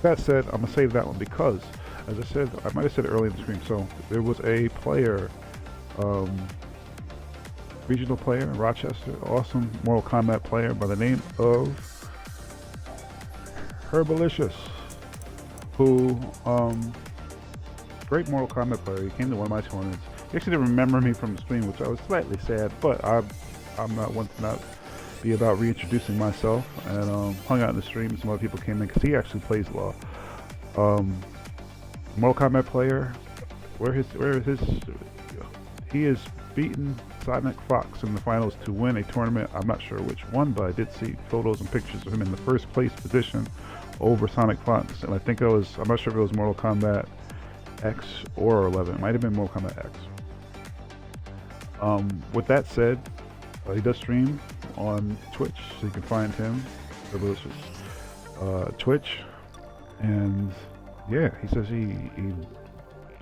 That said, I'm gonna save that one because, as I said, I might have said it earlier in the stream. So there was a player, regional player in Rochester, awesome Mortal Kombat player by the name of Curbolicious, who, great Mortal Kombat player. He came to one of my tournaments. He actually didn't remember me from the stream, which I was slightly sad, but I'm not one to not be about reintroducing myself, and hung out in the stream, and some other people came in because he actually plays Law. Mortal Kombat player, he has beaten Sonic Fox in the finals to win a tournament. I'm not sure which one, but I did see photos and pictures of him in the first place position over Sonic Fox, and I think I'm not sure if it was Mortal Kombat X or 11. It might have been Mortal Kombat X. With that said, he does stream on Twitch, so you can find him, Twitch, and yeah, he says he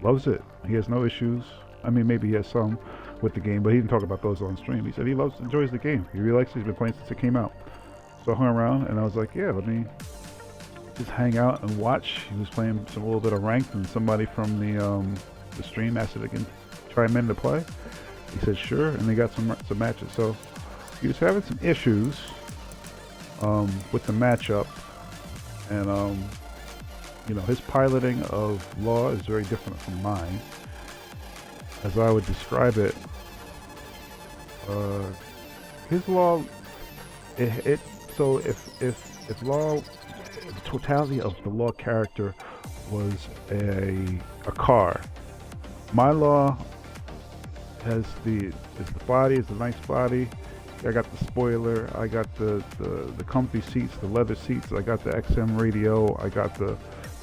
loves it. He has no issues. I mean, maybe he has some with the game, but he didn't talk about those on stream. He said he enjoys the game. He really likes it. He's been playing since it came out. So I hung around, and I was like, yeah, let me just hang out and watch. He was playing a little bit of ranked, and somebody from the stream asked if I can chime in to play. He said sure, and they got some matches. So he was having some issues with the matchup, and you know, his piloting of Law is very different from mine. As I would describe it, his Law, so if Law, the totality of the Law character was a car, my Law has the body, is a nice body. I got the spoiler, I got the comfy seats, the leather seats, I got the XM radio, I got the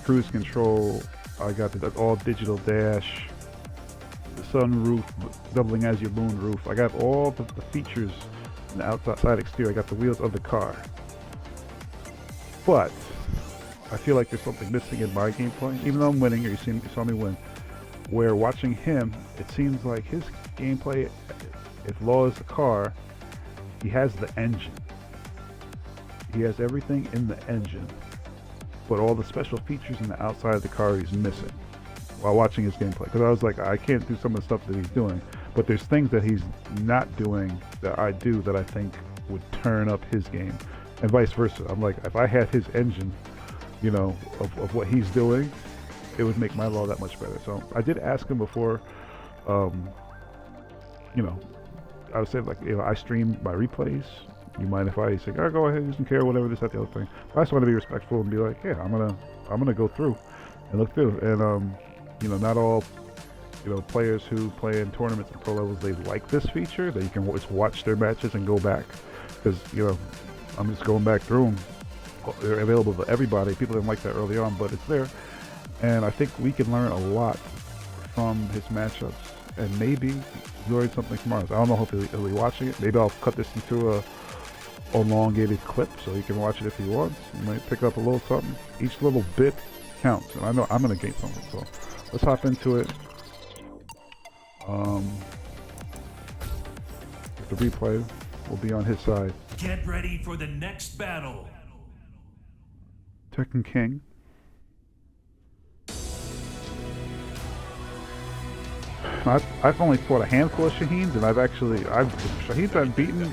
cruise control, I got the all digital dash, the sunroof doubling as your moon roof. I got all the features in the outside exterior. I got the wheels of the car. But I feel like there's something missing in my gameplay, even though I'm winning, or you saw me win, where watching him, it seems like his gameplay, if Law is a car, he has the engine. He has everything in the engine, but all the special features in the outside of the car he's missing while watching his gameplay. Because I was like, I can't do some of the stuff that he's doing, but there's things that he's not doing that I do that I think would turn up his game, and vice versa. I'm like, if I had his engine, you know, of what he's doing, it would make my Law that much better. So I did ask him before, you know, I would say, like, you know, I stream my replays. You mind if I say, oh, go ahead, you don't care, whatever, this, that, the other thing. But I just want to be respectful and be like, yeah, I'm gonna go through and look through. And you know, not all, you know, players who play in tournaments and pro levels, they like this feature that you can just watch their matches and go back. Because, you know, I'm just going back through them. They're available to everybody. People didn't like that early on, but it's there. And I think we can learn a lot from his matchups, and maybe learn something from ours. I don't know if he'll be watching it. Maybe I'll cut this into a elongated clip so he can watch it if he wants. He might pick up a little something. Each little bit counts, and I know I'm gonna gain something. So let's hop into it. The replay will be on his side. Get ready for the next battle. Tekken King. I've only fought a handful of Shaheens, and Shaheens I've beaten.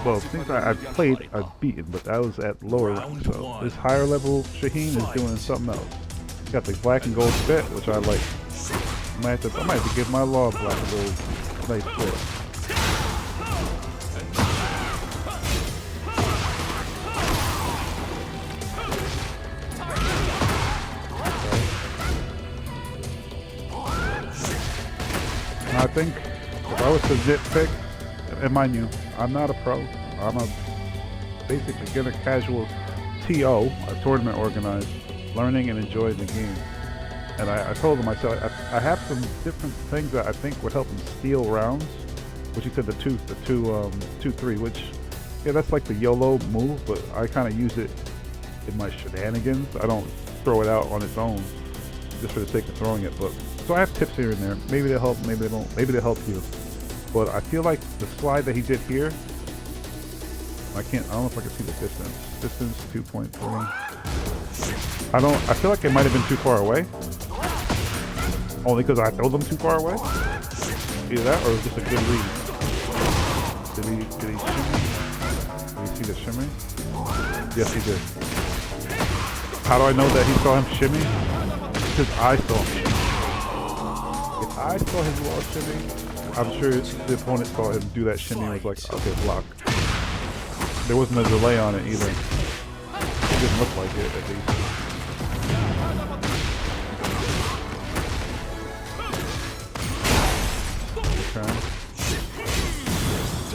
Well, things I've played, I've beaten, but that was at lower level. So this higher level Shaheen is doing something else. He's got the black and gold fit, which I like. I might have to give my Law black and gold nice fit. I think if I was to nitpick, and mind you, I'm not a pro. I'm a basic beginner casual TO, a tournament organizer, learning and enjoying the game. And I told him, I have some different things that I think would help him steal rounds, which he said the 2-3, which, yeah, that's like the YOLO move, but I kind of use it in my shenanigans. I don't throw it out on its own just for the sake of throwing it, but so I have tips here and there. Maybe they'll help, maybe they don't. Maybe they'll help you. But I feel like the slide that he did here, I don't know if I can see the distance. Distance 2.3. I feel like it might have been too far away. Only because I throw them too far away. Either that or it was just a good read. Did he shimmy? Did you see the shimmy? Yes, he did. How do I know that he saw him shimmy? Because I saw him shimmy. If I saw his wall shimmy, I'm sure the opponent saw him do that shimmy and was like, okay, block. There wasn't a delay on it either. It didn't look like it, at least. Okay.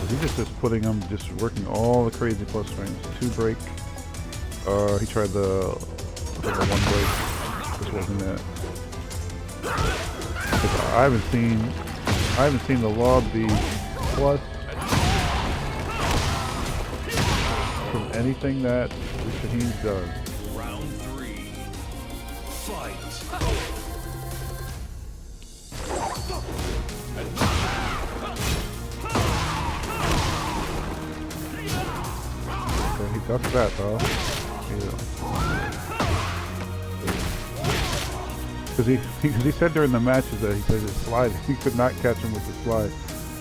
He's just putting him, just working all the crazy plus frames. 2 break. He tried the 1 break. This wasn't it. I haven't seen the law be plus from anything that Shaheen does. Round 3. Fight. Okay, he ducked that though. Because he said during the matches that he said his slide, he could not catch him with the slide.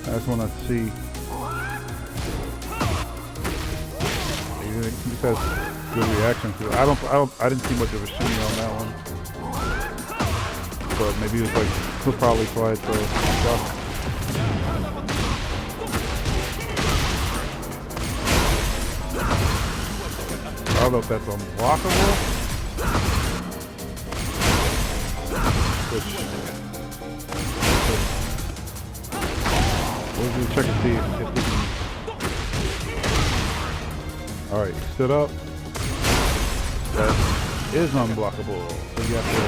I just want to see. He just has good reaction to it. I didn't see much of a shimmy on that one. But maybe it was like, he'll probably slide so stuff. I don't know if that's unblockable. We'll check and see if we can. Alright, stood up. That is unblockable. So you have to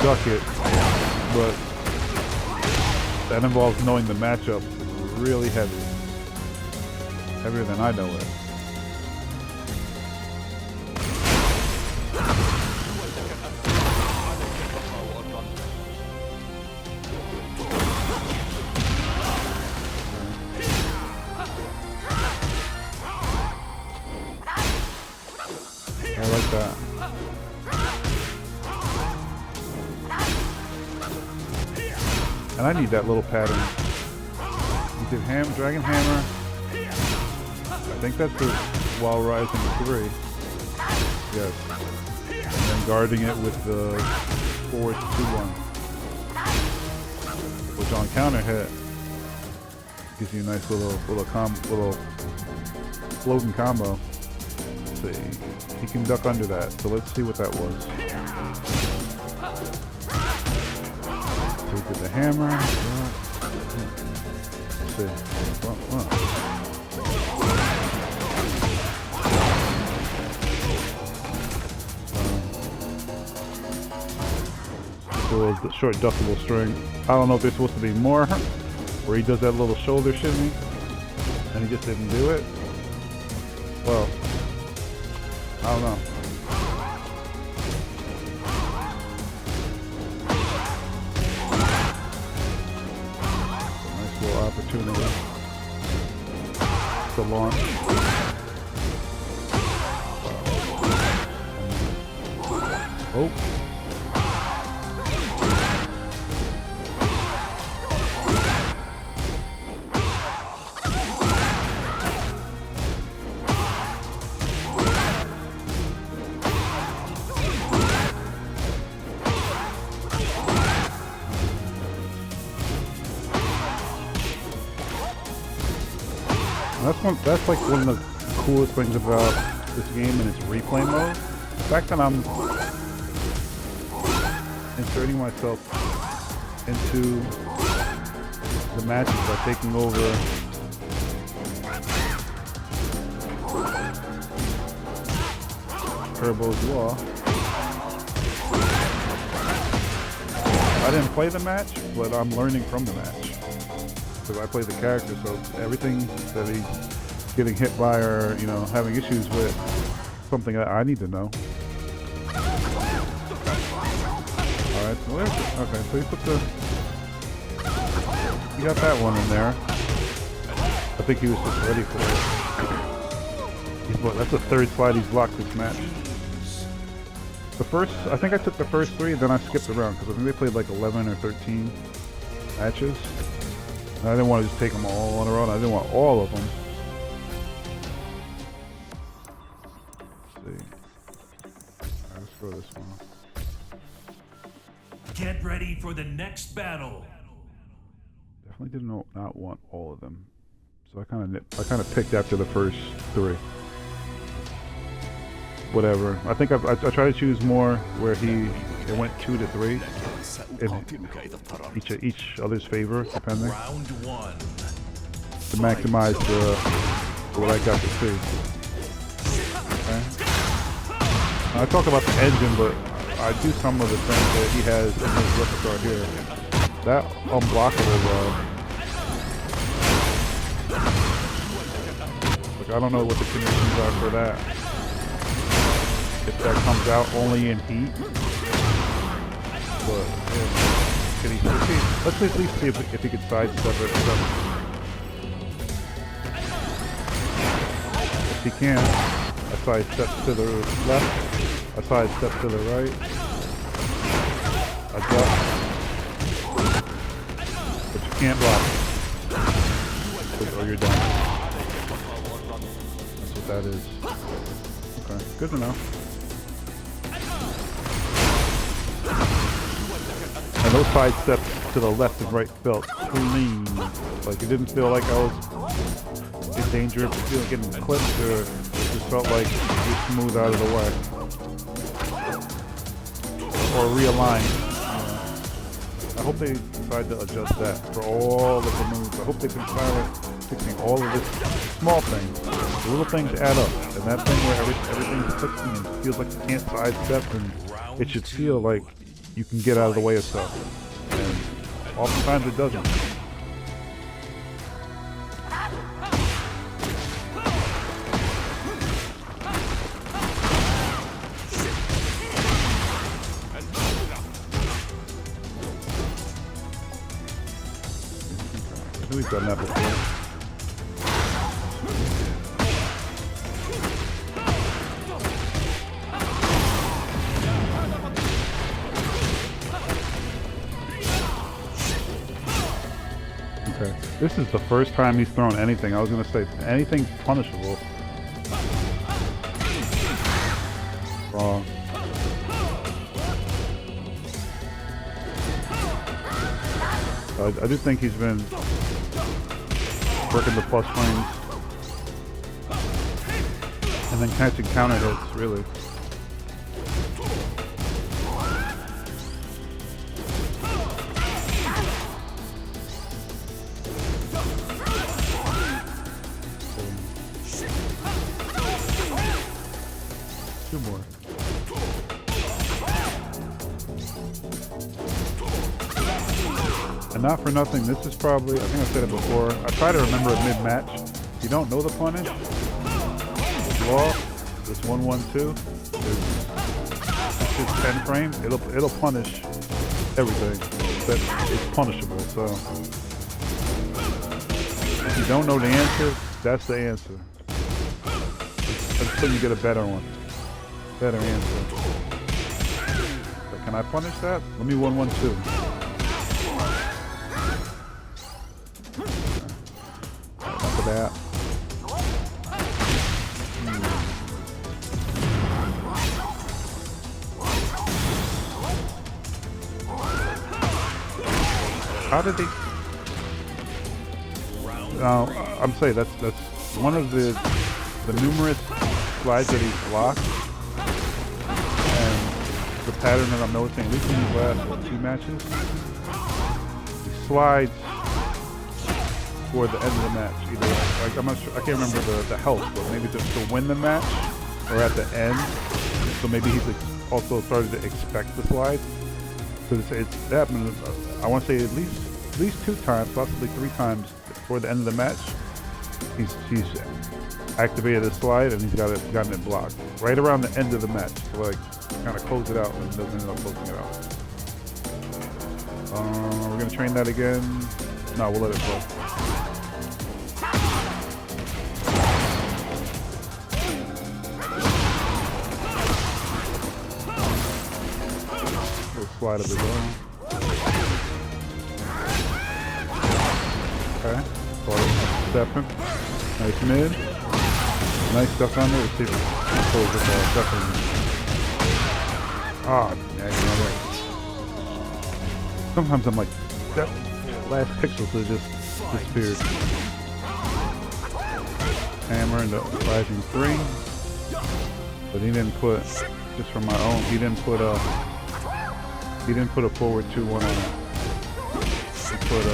duck it. But that involves knowing the matchup really heavy. Heavier than I know it. I like that. And I need that little pattern. You did dragon hammer. I think that's the while rising 3. Yes. And then guarding it with the forward 2-1. Which on counter hit gives you a nice little floating combo. See, he can duck under that, so let's see what that was. So he did the hammer. Let's see. The short duckable string. I don't know if there's supposed to be more, where he does that little shoulder shimmy, and he just didn't do it. Well, I don't know. Nice little opportunity to launch. Oh. That's like one of the coolest things about this game and its replay mode. The fact that I'm inserting myself into the matches by taking over Curbo's Law. I didn't play the match, but I'm learning from the match. Because I play the character, so everything that he's getting hit by or, you know, having issues with, something that I need to know. Alright, so there's it. Okay, so he got that one in there. I think he was just ready for it. That's the third slide he's blocked this match. The first, I think I took the first 3, then I skipped around because I think they played like 11 or 13 matches. And I didn't want to just take them all on a row. I didn't want all of them. Let's see. Let's throw this one. Get ready for the next battle. Definitely did not want all of them. So I kind of picked after the first 3. Whatever. I think I try to choose more where it went 2 to 3 in each other's favor, depending, Round 1. to maximize what I got to see. Okay. I talk about the engine, but I do some of the things that he has in his repertoire here. That unblockable. Like, I don't know what the conditions are for that. If that comes out only in heat. But yeah. Let's at least see if he can sidestep it. If he can, I sidestep to the left, I sidestep to the right, I duck, but you can't block it, or you're done. That's what that is. Okay, good to know. And those side steps to the left and right felt clean. Like, it didn't feel like I was in danger of getting clipped, or it just felt like it was smooth out of the way. Or realigned. I hope they decide to adjust that for all of the moves. I hope they can start fixing all of this small things. The little things add up. And that thing where everything's clicking and feels like you can't sidestep, and it should feel like you can get out of the way of stuff. And oftentimes it doesn't. I think we've done that before. Okay. This is the first time he's thrown anything. I was going to say anything punishable. Wrong. I do think he's been working the plus frames and then catching counter hits, really. Two more. And not for nothing, this is probably, I think I said it before, I try to remember it mid-match. If you don't know the punish, this Law, this 1-1-2, it's just 10 frame, it'll punish everything that is punishable. So if you don't know the answer, that's the answer. Until you get a better one. Better answer. But can I punish that? Let me 1-1-2. That. How did they? I'm saying that's one of the numerous slides that he's blocked, and the pattern that I'm noticing, at least in these last 2 matches, he slides toward the end of the match. Either like I'm not sure, I can't remember the health, but maybe to win the match or at the end. So maybe he's also started to expect the slide. Because it's happened. I want to say at least 2 times, possibly 3 times before the end of the match. He's activated a slide and he's gotten it blocked right around the end of the match. So like kind of close it out and doesn't end up closing it out. We're gonna train that again. No, we'll let it go. slide of his own. Okay. Stepping. Nice mid. Nice stuff on there. Let's see if it pulls this off. Definitely. Ah, sometimes I'm like, that last pixel so it just disappeared. Hammer into rising 3. But he didn't put, just from my own, he didn't put a forward 2-1 on it. He put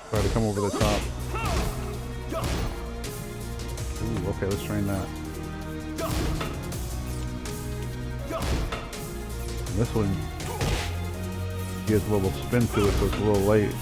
try to come over the top. Ooh, okay, let's train that. And this one, he has a little spin to it, so it's a little late.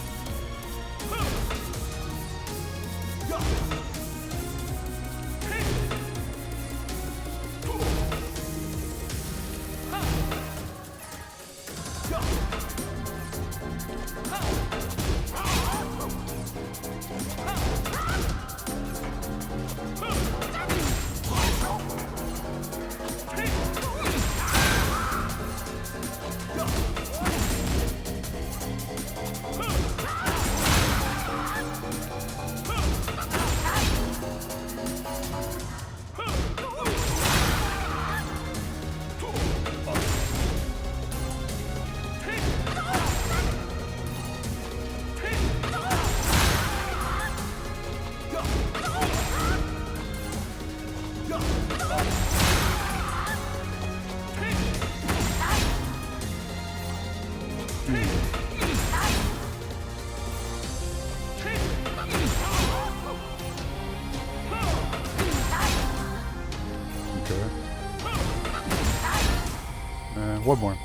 One more.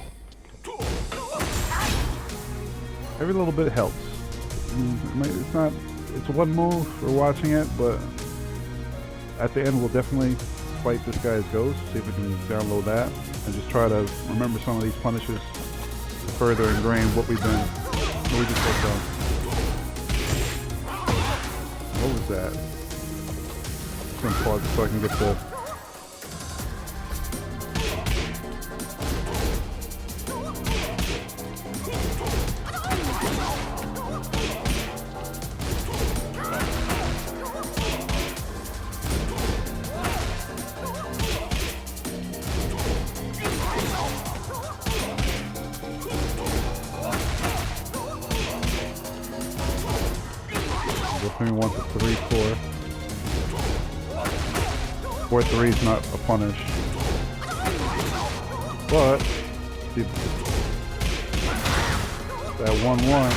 Every little bit helps. It's not, it's one move, we're watching it, but at the end we'll definitely fight this guy's ghost, see if we can download that, and just try to remember some of these punishes to further ingrain what we just worked on. What was that? I'm going to pause it so I can get the... Between 1 to 3, 4. 4-3 is not a punish. But see, that 1-1.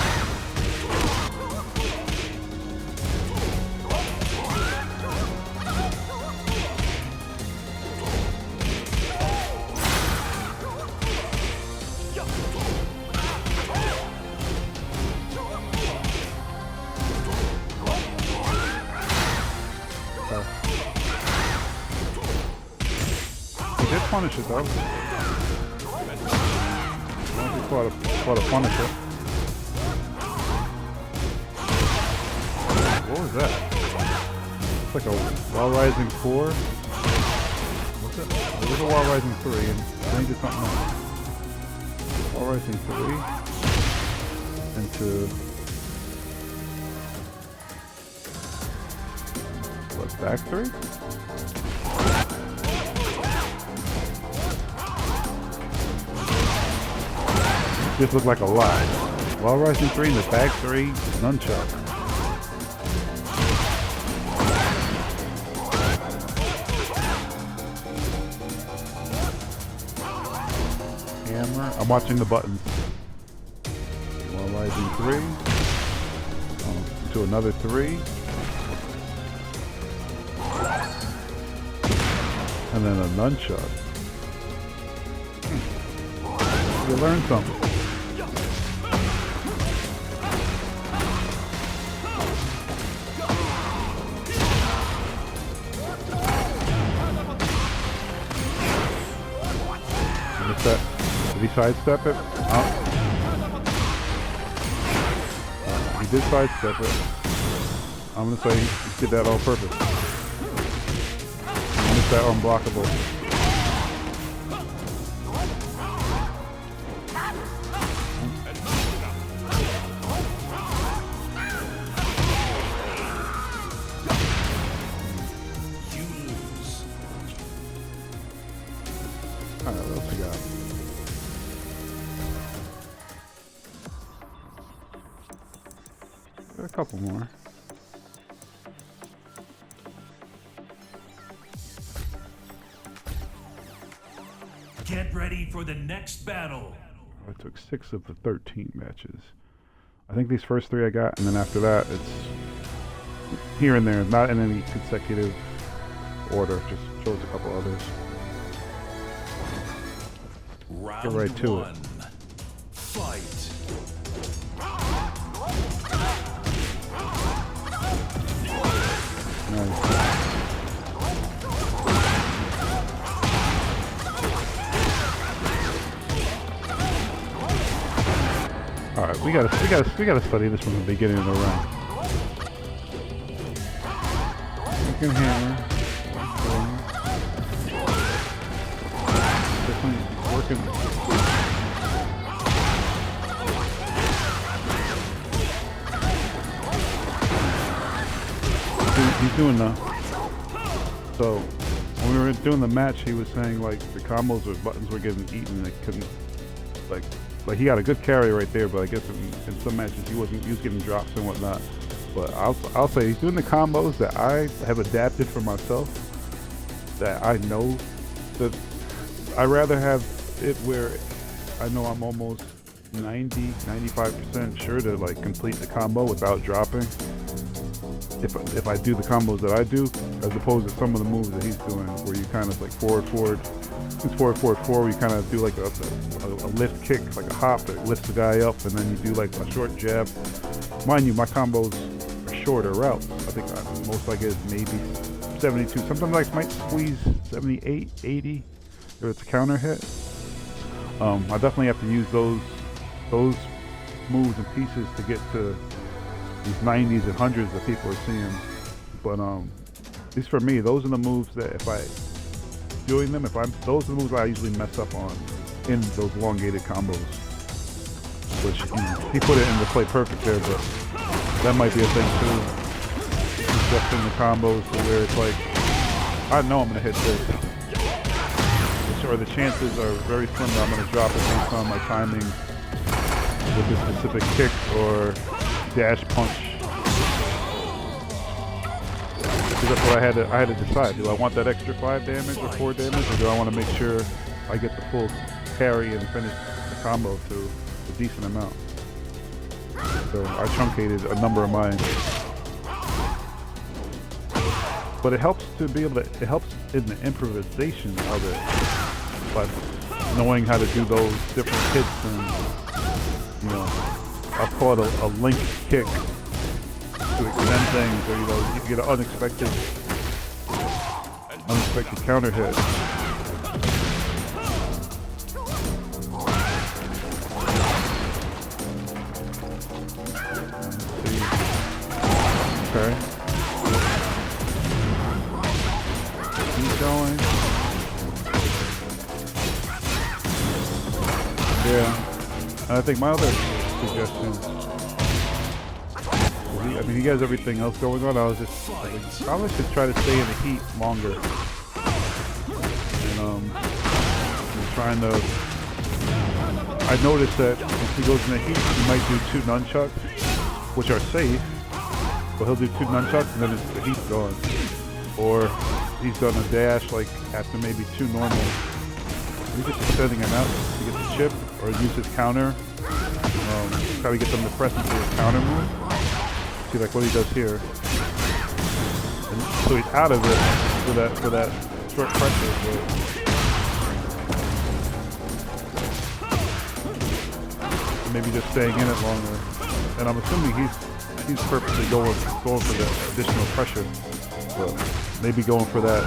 Punish it though. Quite a punisher. What was that? It's like a Wall Rising 4. What's it? It was a Wall Rising 3 and then he did something else. Wall Rising 3 into what, back 3? This looked like a lot. Wall Rising 3 in the back 3, nunchuck. Hammer. I'm watching the buttons. Wall Rising 3. To another 3. And then a nunchuck. You learn something. Did he sidestep it? He did sidestep it. I'm going to say he did that on purpose. He missed that unblockable. Alright, what else we got? Got a couple more. Get ready for the next battle. I took 6 of the 13 matches. I think these first 3 I got, and then after that, it's here and there, not in any consecutive order. Just chose a couple others. Round Get right to one. it. Fight. Nice. All right, we gotta study this from the beginning of the round. You can hammer. Definitely working. He's doing the. So when we were doing the match, he was saying like the combos or buttons were getting eaten. They couldn't like he got a good carry right there, but I guess in some matches he was getting drops and whatnot. But I'll say he's doing the combos that I have adapted for myself. That I know that I rather have it where I know I'm almost 90-95% sure to like complete the combo without dropping. If I do the combos that I do, as opposed to some of the moves that he's doing, where you kind of like forward, where you kind of do like a lift kick, like a hop that lifts the guy up, and then you do like a short jab. Mind you, my combos are shorter routes. I think most I get is maybe 72. Sometimes I might squeeze 78, 80 if it's a counter hit. I definitely have to use those moves and pieces to get to these 90s and 100s that people are seeing. But at least for me, those are the moves that if those are the moves I usually mess up on in those elongated combos. Which, you know, he put it into play perfect there, but that might be a thing too. Adjusting the combos to where it's like, I know I'm gonna hit this, or the chances are very slim that I'm gonna drop it based on my timing with this specific kick or dash punch. Because that's what I had to decide. Do I want that extra 5 damage or 4 damage, or do I want to make sure I get the full carry and finish the combo to a decent amount? So I truncated a number of mine. But it helps to be able to, it helps in the improvisation of it, but knowing how to do those different hits and, you know, I'll call it a link kick to extend things, or, you know, you can get an unexpected counter hit. Okay. Keep going. Yeah. And I think my other suggestion, I mean, he has everything else going on. I was just probably should try to stay in the heat longer. And I'm trying to. I noticed that if he goes in the heat, he might do 2 nunchucks, which are safe, but he'll do 2 nunchucks and then the heat's gone. Or he's done a dash like after maybe 2 normals. He's just extending him out to get the chip or use his counter. Try to get them to press into his counter move. See like what he does here. And so he's out of it for that short pressure. Maybe just staying in it longer. And I'm assuming he's purposely going for the additional pressure. But maybe going for that,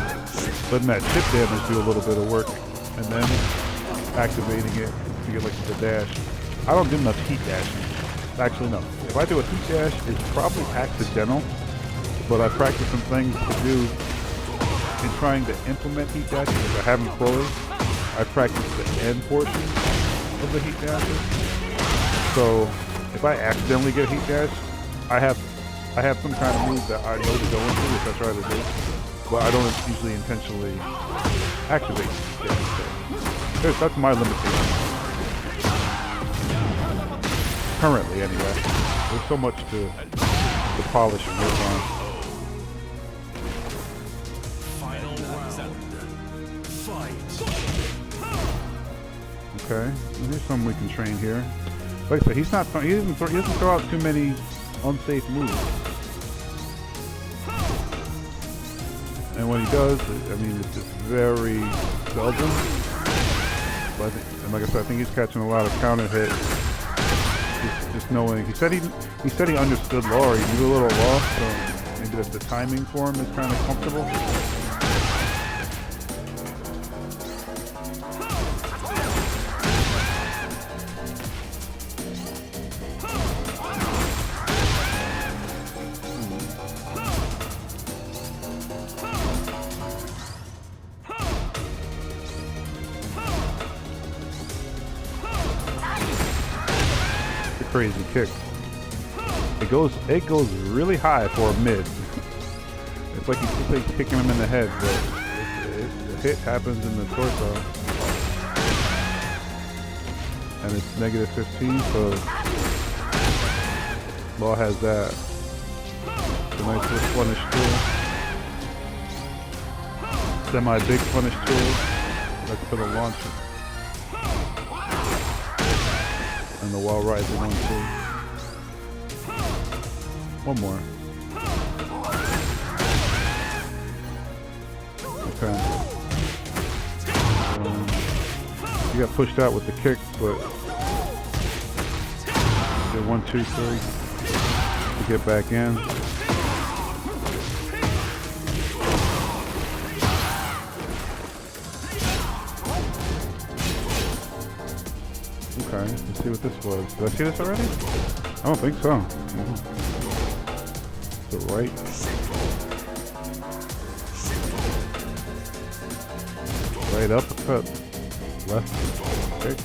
letting that chip damage do a little bit of work, and then activating it to get like the dash. I don't do enough heat dashing. Actually, no. If I do a heat dash, it's probably accidental, but I practice some things to do in trying to implement heat dashes if I haven't fully. I practice the end portion of the heat dashes. So if I accidentally get a heat dash, I have some kind of move that I know to go into, which I try to do, but I don't usually intentionally activate the heat dash. That's my limitation. Currently, anyway. There's so much to polish and work on. Final round. Fight. Okay, here's something we can train here. Like I said, he doesn't throw out too many unsafe moves. And when he does, I mean, it's just very seldom. But and like I said, I think he's catching a lot of counter hits. Just knowing, he said he understood Law. He knew a little Law, so maybe that the timing for him is kind of comfortable. Crazy kick. It goes really high for a mid. It's like he's kicking him in the head, but the hit happens in the torso. And it's negative 15, so Law has that. It's a nice little punish tool. Semi-big punish tool. That's for the launcher. And the wall rising one too. One more. Okay. You got pushed out with the kick, but did 1, 2, 3 to get back in. Okay, let's see what this was. Did I see this already? I don't think so. The right. Right uppercut. Left kick.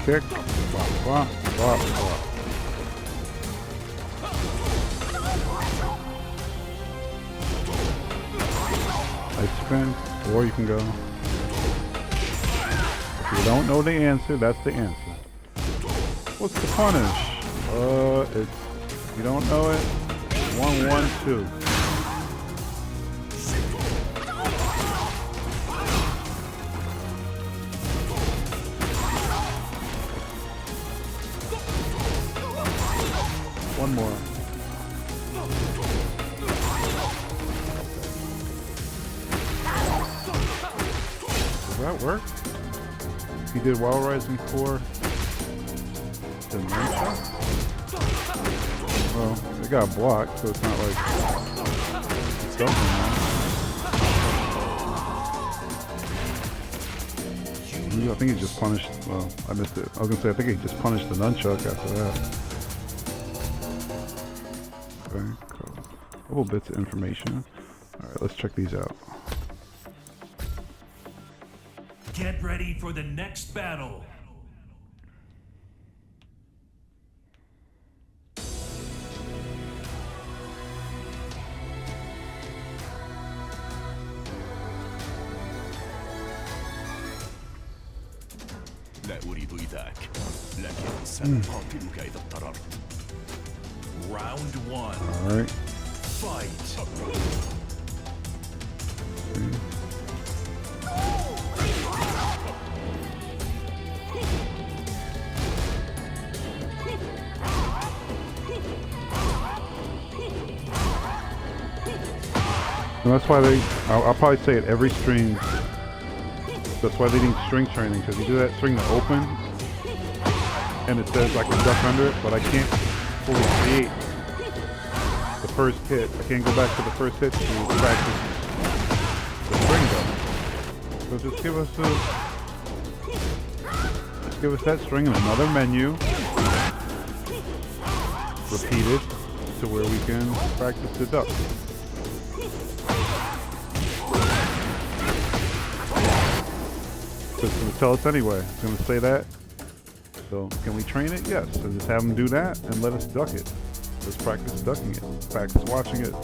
Kick. Bop, bop, bop, bop. I spin, or you can go. If you don't know the answer, that's the answer. What's the punish? It's, if you don't know it, 1, 1, 2. One more. Does that work? He did while rising 4. The nunchuck? Well, it got blocked, so it's not like it's something now. I think he just punished, well, I missed it. I was gonna say, I think he just punished the nunchuck after that. Okay, cool. Couple bits of information. Alright, let's check these out. Get ready for the next battle. لا أريد إيذاك، لكن سأقاتلك إذا اضطررت. Round 1. Alright. Fight. And that's why I'll probably say it every stream. That's why they need string training, because you do that string to open, and it says I can duck under it, but I can't fully create the first hit. I can't go back to the first hit to practice the string though. So just give us that string in another menu. repeated to where we can practice the duck. So it's going to tell us anyway. It's going to say that. So can we train it? Yes. So just have them do that and let us duck it. Let's practice ducking it. Practice watching it.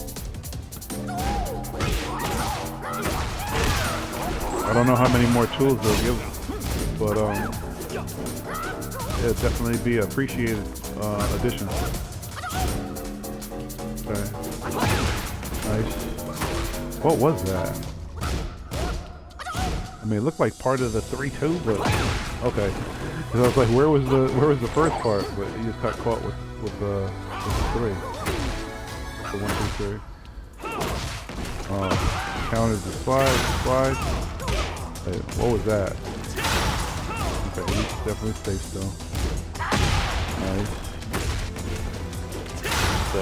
I don't know how many more tools they'll give, but it'll definitely be an appreciated addition. Okay. Nice. What was that? I mean, it looked like part of the 3-2, but okay. Because I was like, where was the first part? But you just got caught with the 3. The 1, 2, 3. Counted the slide. Wait, what was that? Okay, he definitely stay still. Nice. So.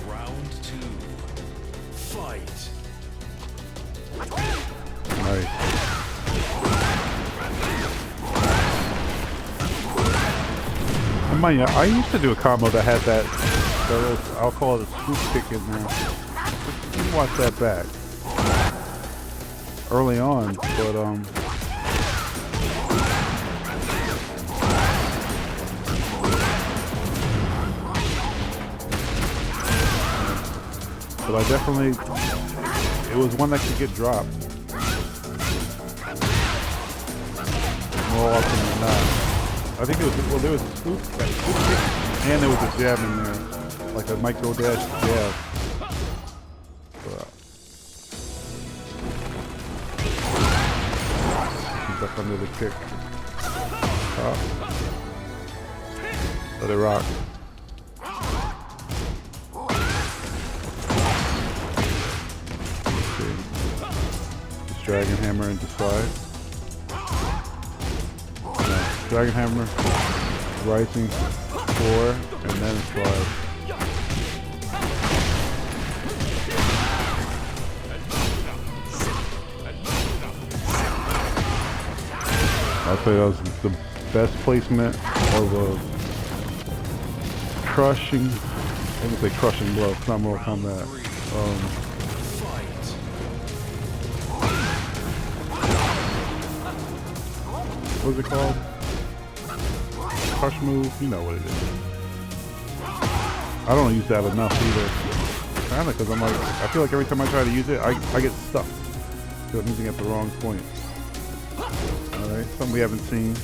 Round 2. Fight. Nice. I used to do a combo that had that I'll call it a scoop kick in there. You can watch that back. Early on, but I definitely, it was one that could get dropped more often than not. I think it was, well, there was a scoop kick, and there was a jab in there, like a micro dash jab. He's up under the kick. Let it rock. Dragon hammer into slide. Dragon hammer, rising 4, and then slide. I'll say that was the best placement of a crushing, I wouldn't say crushing blow, it's not Mortal Kombat. What's it called? Crush move? You know what it is. I don't use that enough either. Kinda, because I'm like, I feel like every time I try to use it, I get stuck. So I'm using it at the wrong point. Alright, something we haven't seen.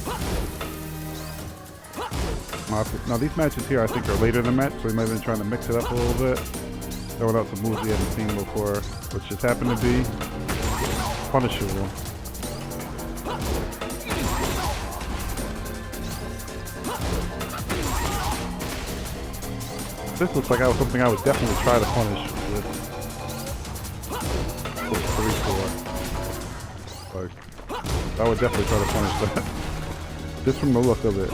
Now these matches here I think are later than match, so we might have been trying to mix it up a little bit. Throwing out some moves we haven't seen before, which just happen to be punishable. This looks like something I would definitely try to punish with 3-4. Like, I would definitely try to punish that. Just from the look of it.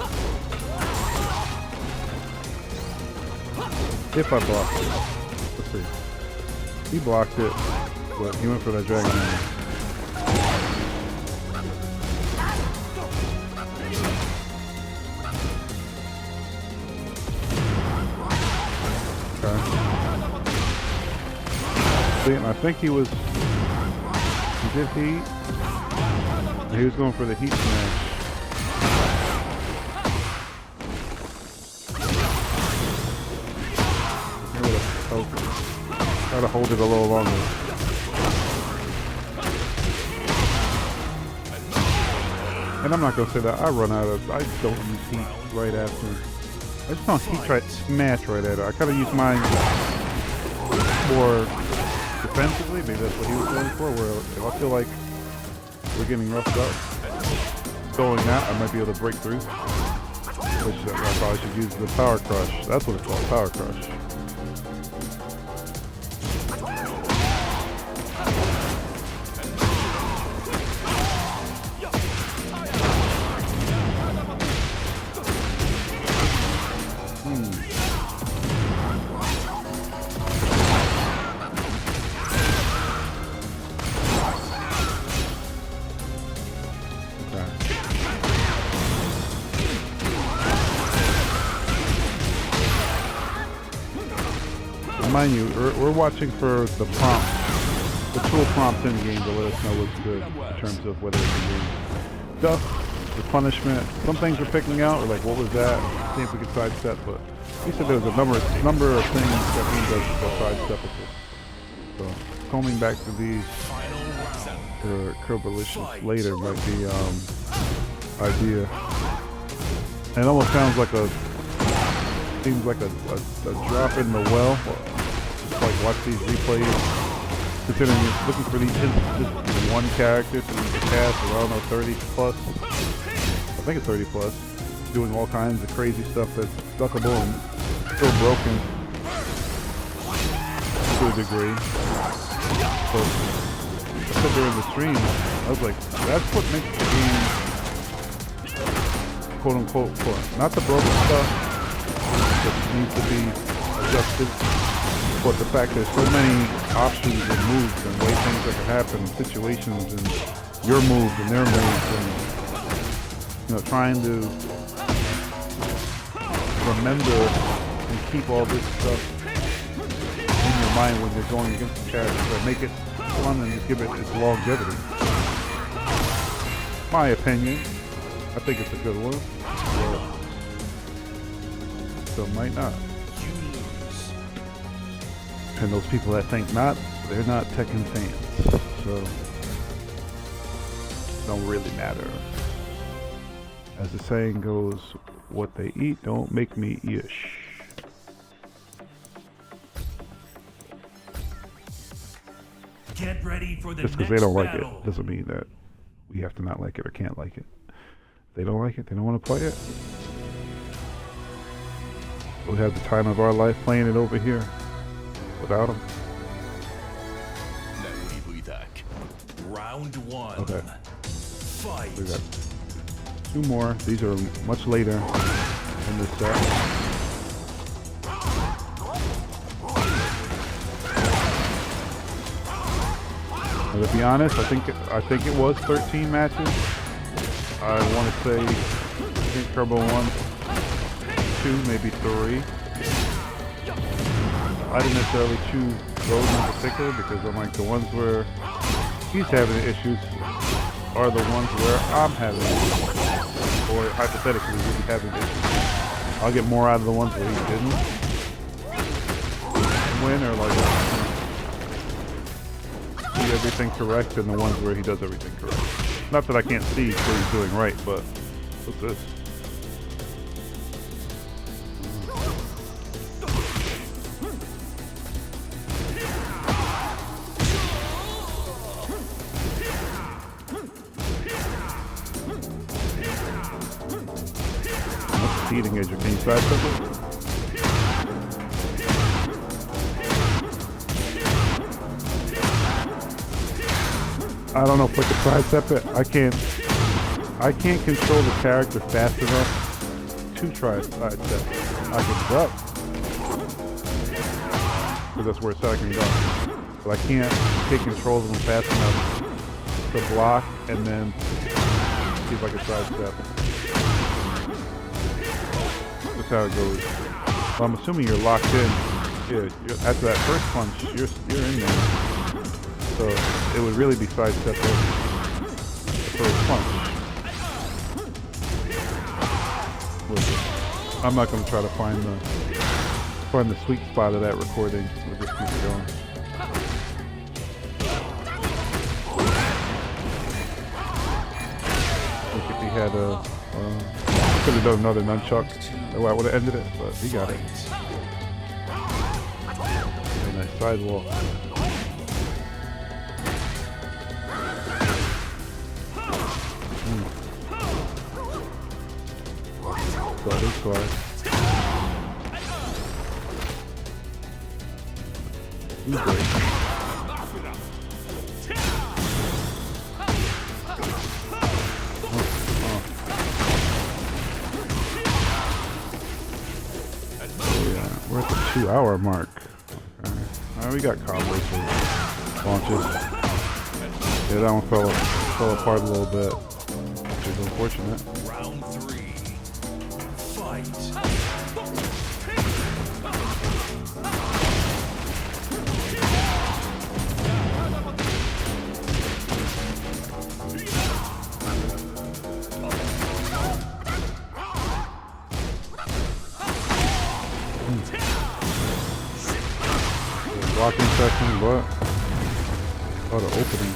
If I blocked it. Let's see. He blocked it, but he went for that dragon hammer. And I think he did heat, and he was going for the heat smash. Try to hold it a little longer. And I'm not going to say that I don't use heat right after. I just don't heat try to smash right at it. I kind of use mine more defensively, maybe that's what he was going for, where if I feel like we're getting roughed up, throwing that, I might be able to break through. Which I probably should use the power crush. That's what it's called, power crush. mind you, we're watching for the prompt, the tool prompts in game to let us know what's good in terms of whether it's a game stuff, the punishment. Some things we're picking out, or like, what was that? See if we could sidestep, but he said there was a number of things that he does to sidestep with it. So combing back to these for Curbolicious later might be idea. And it almost sounds like seems like a drop in the well. Just like watch these replays. Considering you're looking for these just one character to cast, I don't know, 30 plus. I think it's 30 plus. Doing all kinds of crazy stuff that's stuckable and still broken to a degree. So I said during the stream, I was like, that's what makes the game quote unquote fun. Not the broken stuff that needs to be adjusted, but the fact there's so many options and moves and way things that can happen, situations and your moves and their moves, and trying to remember and keep all this stuff in your mind when you're going against the character, but make it fun and give it its longevity. My opinion. I think it's a good one. So might not. And those people that think not, they're not Tekken fans. So don't really matter. As the saying goes, what they eat don't make me ish. Get ready for the just because they don't like it doesn't mean that we have to not like it or can't like it. If they don't like it, they don't want to play it. We'll have the time of our life playing it over here without them. Round one. Okay. Fight. We got two more. These are much later in this set. And to be honest, I think it was 13 matches. I want to say, I think Turbo won 2, maybe 3. I didn't necessarily choose those in particular because I'm like, the ones where he's having issues are the ones where I'm having issues, or hypothetically he'll be having issues. I'll get more out of the ones where he didn't win, or like do everything correct, and the ones where he does everything correct. Not that I can't see what he's doing right, but what's this? Eating edge, can you side step it? I don't know if I can side step it. I can't control the character fast enough to try a side step. I can duck, because that's where it said I can duck. But I can't take control of them fast enough to block and then see if I can side step. That's how it goes. So I'm assuming you're locked in. Yeah, after that first punch, you're in there. So it would really be sidestepping the first punch. I'm not going to try to find the sweet spot of that recording. We'll just keep it going. Look, if he had could have done another nunchuck. I would have ended it, but he got it. A nice sidewalk. So this way. He's great. We're at the 2-hour mark. Okay. We got combos for launches. Yeah, that one fell apart a little bit, which is unfortunate. Round 3. Fight. Blocking section, but oh, the opening.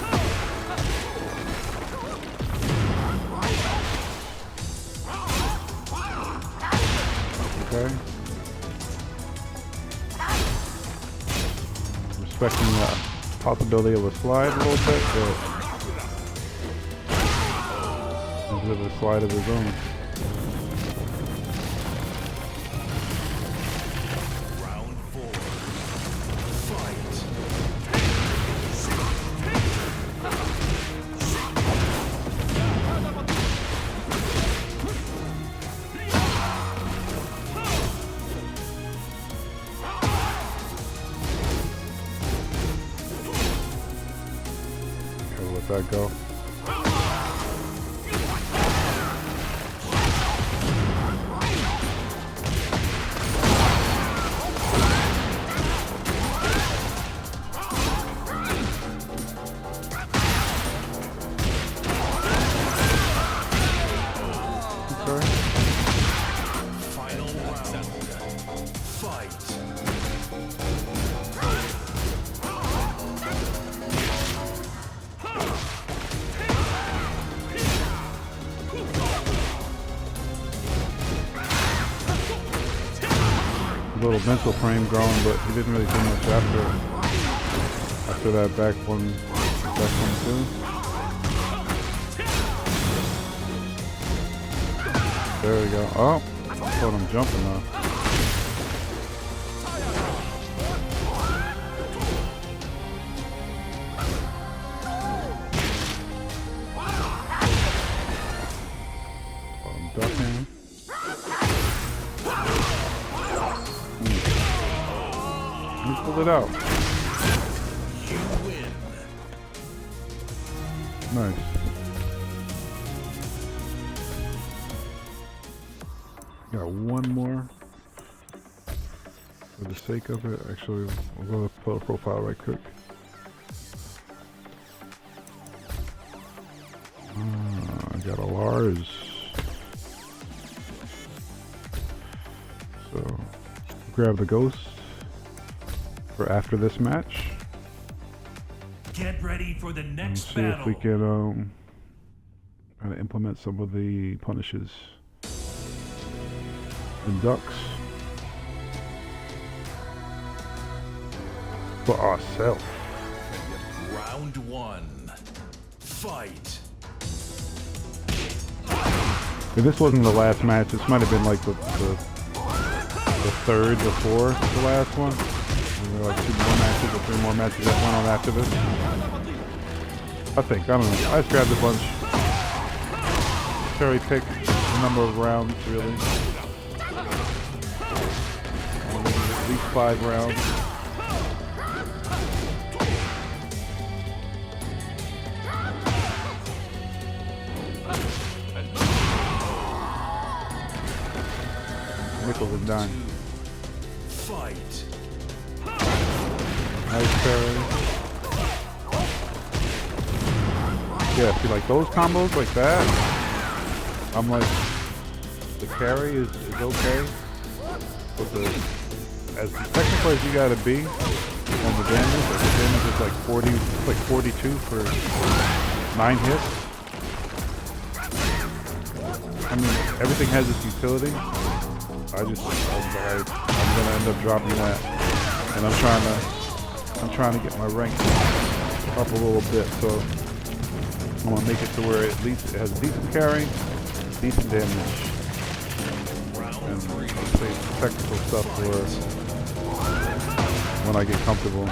Okay. Respecting the possibility of a slide a little bit, but he's with a slide of his own. That go. Final round. Fight. Little mental frame growing, but he didn't really do much after that back one too. There we go. Oh, I thought I'm jumping now. I'm ducking. Pull it out. You win. Nice. Got one more. For the sake of it, actually, we'll go to put a profile right quick. I got a Lars. So, grab the ghost. For after this match. Get ready for the next see battle. if we can try to implement some of the punishes and ducks for ourselves. Round one. Fight. If this wasn't the last match, this might have been like the third before the last one. There were like 2 more matches or 3 more matches that went on after this. I don't know. I just grabbed a bunch. Cherry pick a number of rounds, really. At least 5 rounds. Nickels and dime. Fight. Nice parry. Yeah, see, like those combos like that, I'm like, the carry is okay, but as technical as you gotta be on the damage, like the damage is like 40, like 42 for 9 hits. I mean, everything has its utility. I'm gonna end up dropping that, and I'm trying to get my rank up a little bit, so I'm gonna make it to where at least it has decent carry, decent damage, and I'll say technical stuff for when I get comfortable.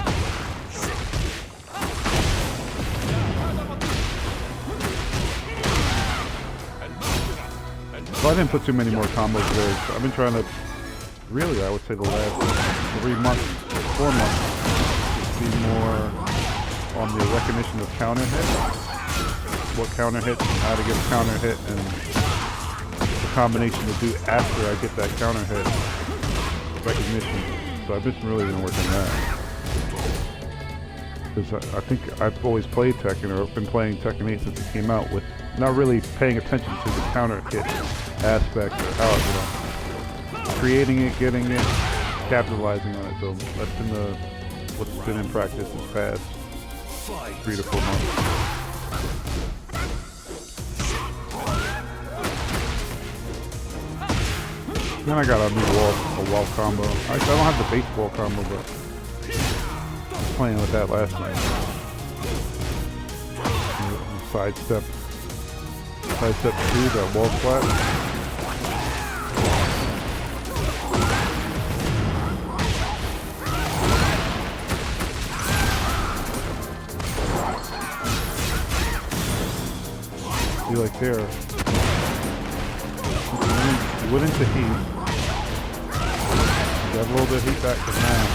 So I didn't put too many more combos there. So I've been trying to, really, I would say the last 3 months, 4 months, just be more on the recognition of counter hit, what counter hit, how to get a counter hit, and the combination to do after I get that counter hit recognition. So I've just really been working that. Because I think I've always played Tekken, or been playing Tekken 8 since it came out, with not really paying attention to the counter hit aspect, or how, creating it, getting it, capitalizing on it. So that's been what's been in practice this past 3 to 4 months. Then I got a new wall combo. I don't have the baseball combo, but I was playing with that last night. Sidestep 2, that wall flat. See, like there, you went into heat, you got a little bit of heat back from that,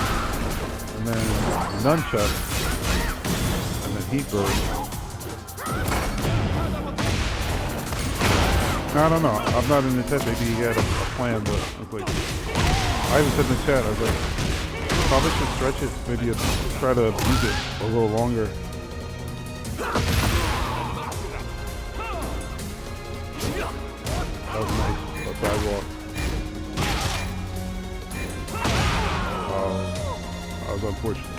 and then nunchuck, and then heat burst. I don't know. I'm not in the chat. Maybe he had a plan, but I was like, I even said in the chat, I was like, probably should stretch it. Maybe try to use it a little longer. That was nice. That sidewalk. That was unfortunate.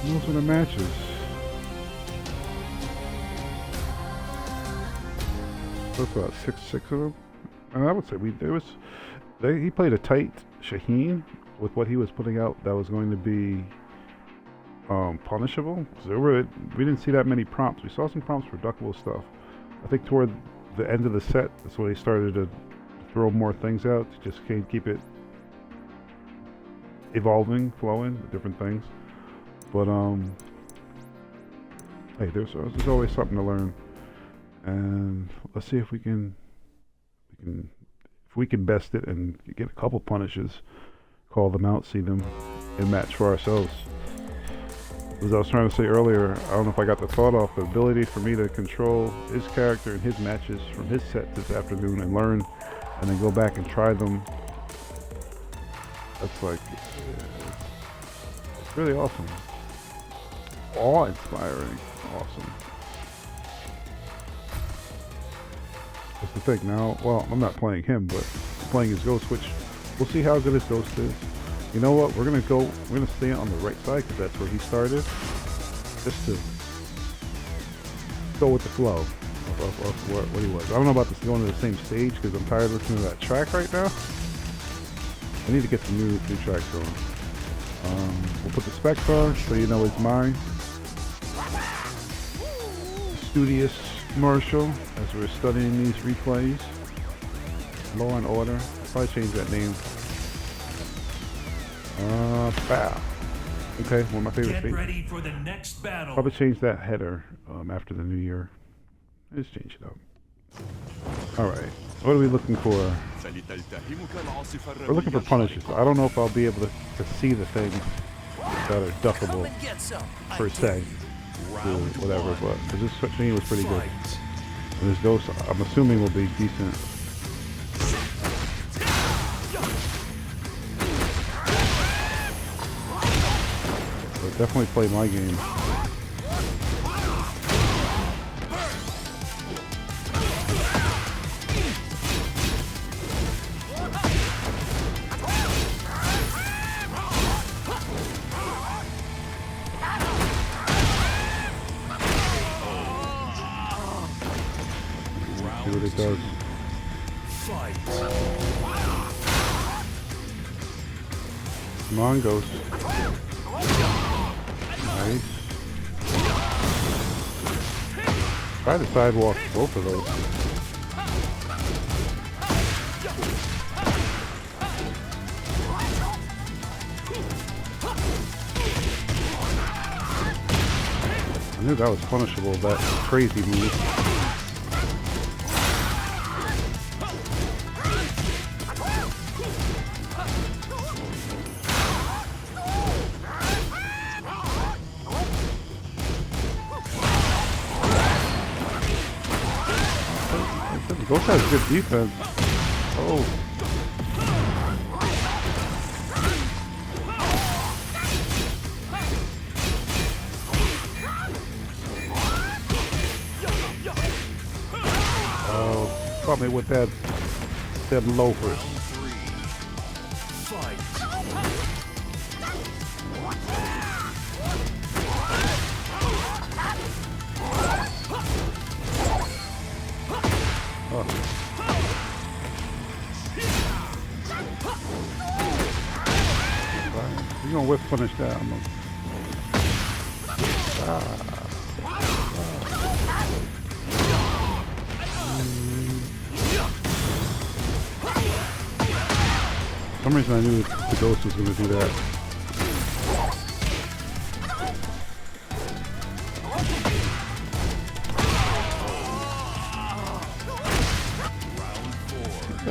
Those are the matches. That's about 6 of them. And I would say he played a tight Shaheen with what he was putting out that was going to be punishable. So we didn't see that many prompts. We saw some prompts for duckable stuff. I think toward the end of the set, that's when he started to throw more things out to just keep it evolving, flowing, different things. But hey, there's always something to learn. And let's see if we can best it and get a couple punishes, call them out, see them in match for ourselves. As I was trying to say earlier, I don't know if I got the thought off, the ability for me to control his character and his matches from his set this afternoon and learn, and then go back and try them. That's like, it's really awesome, awe-inspiring, awesome. That's the thing now. Well, I'm not playing him, but playing his ghost, which we'll see how good his ghost is. You know what? We're gonna stay on the right side because that's where he started, just to go with the flow of what he was. I don't know about this going to the same stage because I'm tired of listening to that track right now. I need to get some new tracks going. We'll put the specs on so you know it's mine. Studious Marshall, as we're studying these replays. Law and Order. I'll probably change that name. Bout. Okay, one of my favorite things. Get ready for the next battle. Probably change that header after the new year. Just change it up. Alright, what are we looking for? We're looking for punishes. I don't know if I'll be able to see the things that are duckable per se. Whatever, but this thing was pretty good. And this ghost, I'm assuming, will be decent. But definitely play my game. See what it does. Come on, Ghost. Nice. Try the sidewalk, both of those. I knew that was punishable, that crazy move. Ghost has good defense. Oh. Oh, caught me with that loafers. Oh. You're gonna whip punish that. I'm gonna... For some reason I knew the ghost was gonna do that.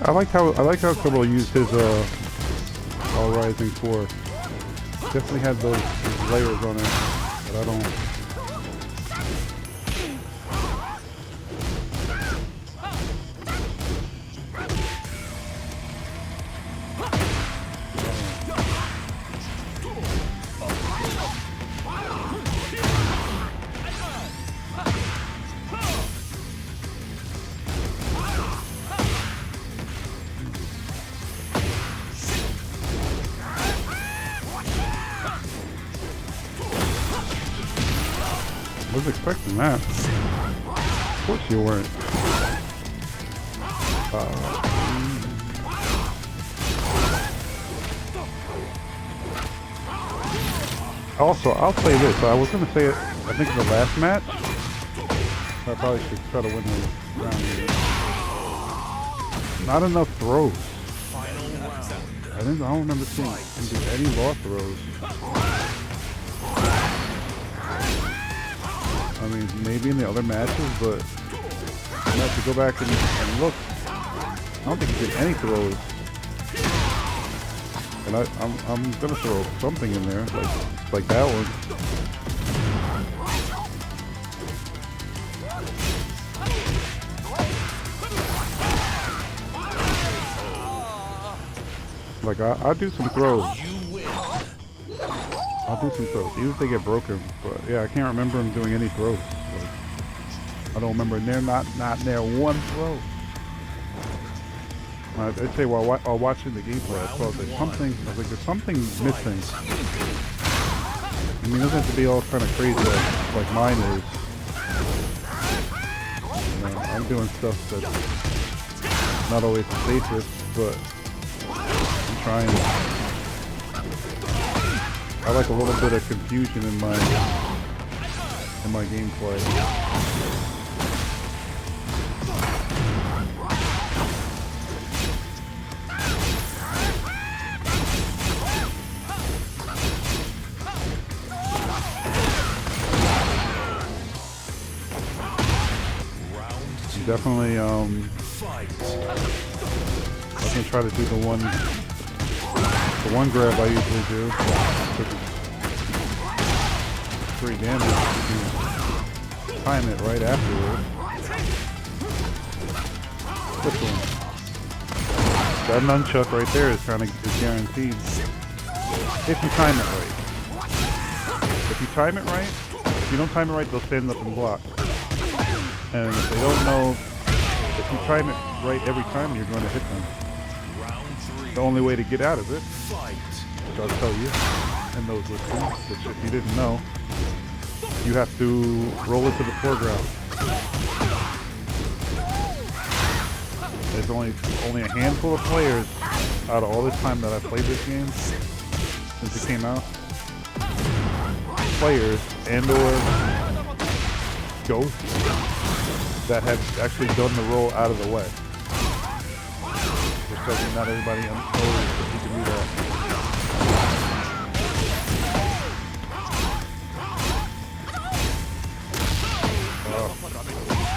I like how Turbo used his All Rising 4. Definitely had those layers on it, but I don't. I was expecting that. Of course you weren't. Also, I'll say this. I was going to say it, I think in the last match. I probably should try to win the round here. Not enough throws. I don't remember seeing him do any law throws. I mean, maybe in the other matches, but I have to go back and look. I don't think he did any throws. And I'm gonna throw something in there, like that one. Like I'll do some throws. I'll do some throws, even if they get broken. But yeah, I can't remember him doing any throws. Like, I don't remember not there one throw. I'd say while watching the gameplay, I thought there's something. I was like, there's something missing. I mean, it doesn't have to be all kind of crazy like mine is. You know, I'm doing stuff that's not always the safest, but I'm trying. I like a little bit of confusion in my gameplay. Definitely, I'm gonna try to do the one grab I usually do. Free damage. You can time it right afterward. This one. That nunchuck right there is guaranteed. If you time it right. If you time it right, if you don't time it right, they'll stand up and block. And if they don't know, if you time it right every time, you're going to hit them. The only way to get out of it, which I'll tell you, and those listening, which if you didn't know, you have to roll it to the foreground. There's only a handful of players out of all this time that I've played this game, since it came out, players and or ghosts that have actually done the roll out of the way. Which tells me not everybody knows that you can do that.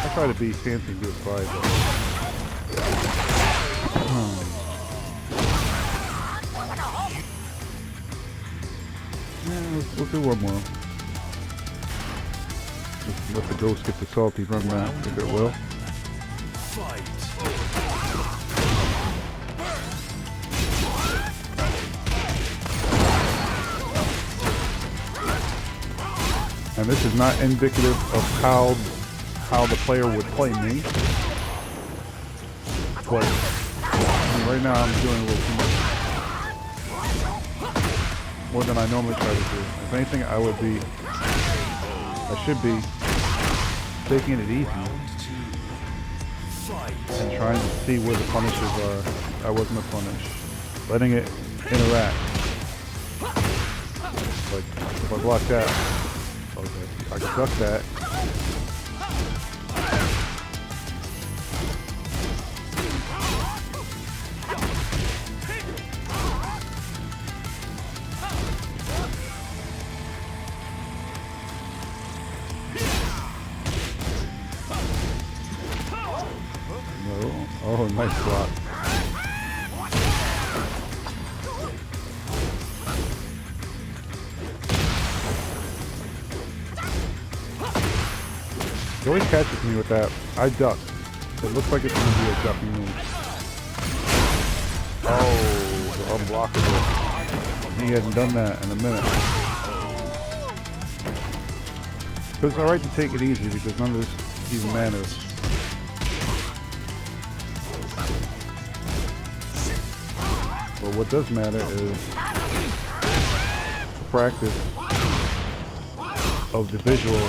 I try to be fancy and do it fine, but yeah, we'll do one more. Just let the ghost get the salty run back, if it will. And this is not indicative of how the player would play me. But I mean, right now I'm doing a little too much. more than I normally try to do. If anything, I should be taking it easy and trying to see where the punishes are. I wasn't a punish. Letting it interact. Like, if I block that, okay, I can duck that. No. Oh, nice block. He always catches me with that. I duck. It looks like it's going to be a ducking move. Oh, unblockable. He hasn't done that in a minute. But it's alright to take it easy because none of this even matters. But what does matter is the practice of the visual.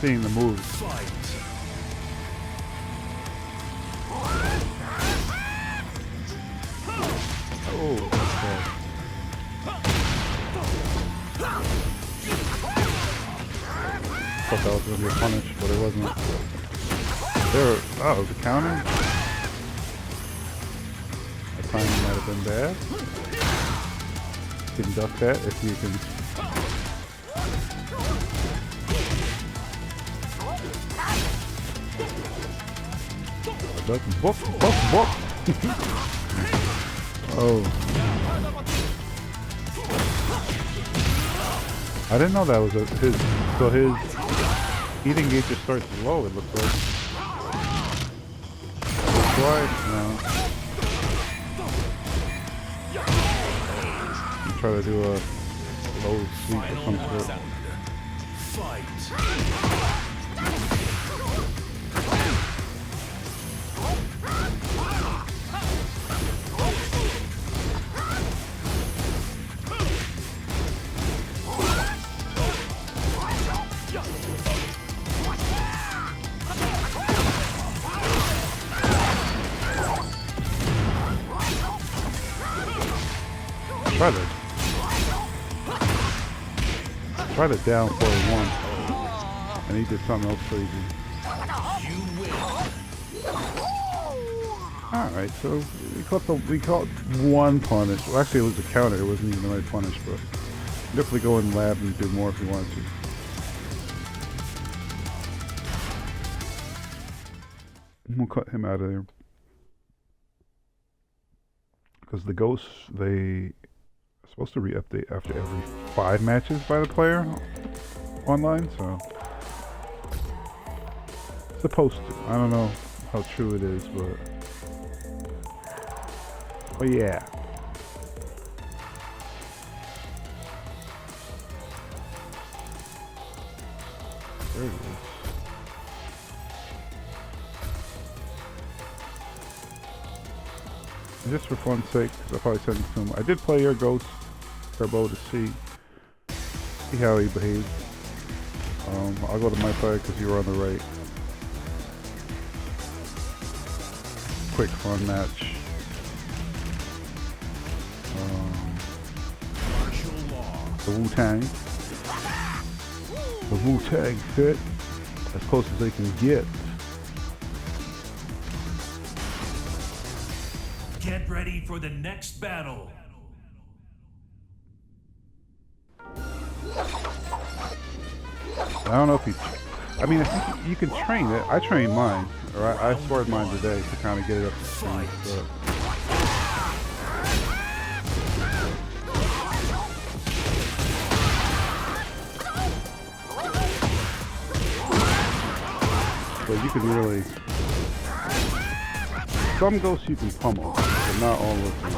Seeing the moves. Oh, okay. Thought that was going to be a punish, but it wasn't. There, oh, it was a counter? That timing might have been bad. You can duck that if you can. Book. Oh. I didn't know that was his. So his eating gauge just starts low, it looks like. That's why? No. I'm trying to do a low sweep or some sort. Try to down for one, and he did something else crazy. All right, so we caught one punish. Well, actually, it was a counter. It wasn't even the right punish, but definitely go in lab and do more if you wanted to. We'll cut him out of there because the ghosts they. Supposed to re-update after every 5 matches by the player online, so supposed to. I don't know how true it is, but yeah. There it is. Just for fun's sake, because I'll probably send it to him. I did play your Ghost Turbo to see how he behaved. I'll go to my side because you were on the right. Quick fun match. The Wu-Tang. The Wu-Tang fit as close as they can get. Get ready for the next battle. I don't know if you... I mean, I think you can train it. I trained mine. Or I sparred mine today to kind of get it up to speed. you can really... Some ghosts you can pummel, but not all of them.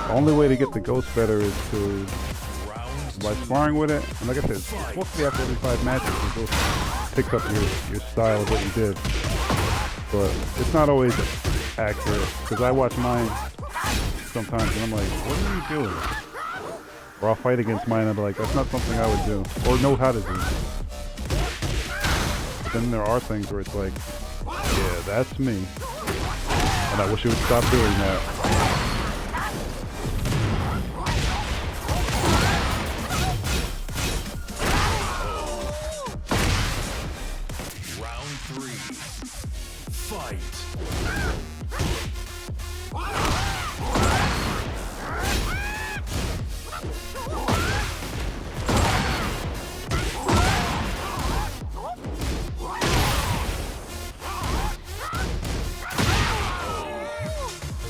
The only way to get the ghost better is to by sparring with it. And like I said, it's supposed to be after every 5 matches you go pick up your style of what you did. But it's not always accurate, because I watch mine sometimes and I'm like, what are you doing? Or I'll fight against mine and I'll be like, that's not something I would do or know how to do. But then there are things where it's like, yeah, that's me, and I wish you would stop doing that. Round 3. Fight.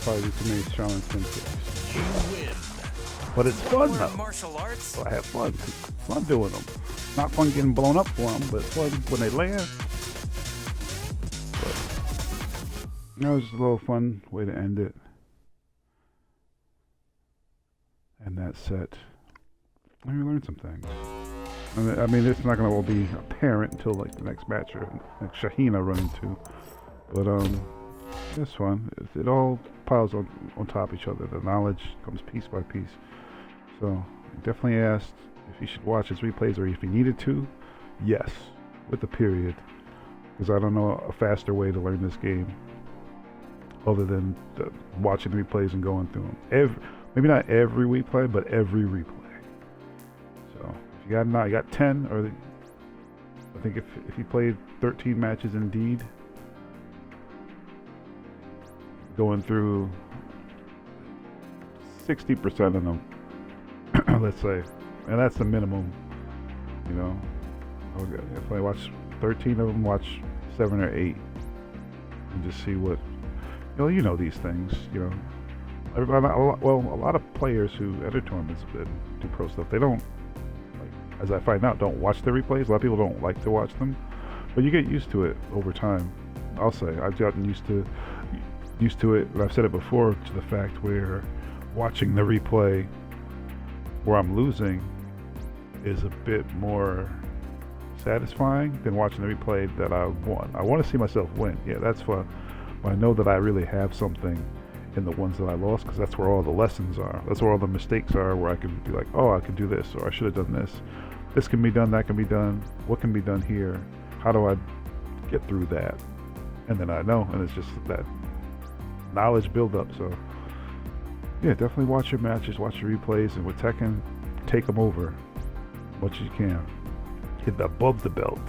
Probably too many strong instincts. But it's fun though. Martial arts. So I have fun. It's fun doing them. Not fun getting blown up for them, but it's fun when they land. But that was just a little fun way to end it. And that set. Let me learn some things. I mean, it's not going to all be apparent until like the next match or next Shaheen I run into. But it's fun. It all piles on top of each other. The knowledge comes piece by piece. So I definitely asked if you should watch his replays or if he needed to. Yes, with the period, because I don't know a faster way to learn this game other than watching the replays and going through them. Maybe not every replay, but every replay. So if you got 10, or I think if you played 13 matches indeed, going through 60% of them, let's say, and that's the minimum. You know, if I watch 13 of them, watch 7 or 8, and just see what you know these things. You know, a lot of players who enter tournaments and do pro stuff, they don't, like, as I find out, don't watch the replays. A lot of people don't like to watch them, but you get used to it over time. I'll say I've gotten used to it, and I've said it before, to the fact where watching the replay where I'm losing is a bit more satisfying than watching the replay that I won. I want to see myself win. Yeah, that's fun. But I know that I really have something in the ones that I lost, because that's where all the lessons are. That's where all the mistakes are, where I can be like, oh, I can do this, or I should have done this. This can be done, that can be done. What can be done here? How do I get through that? And then I know, and it's just that knowledge build up. So yeah, definitely watch your matches, watch your replays, and with Tekken, take them over as much as you can. Hit above the belt.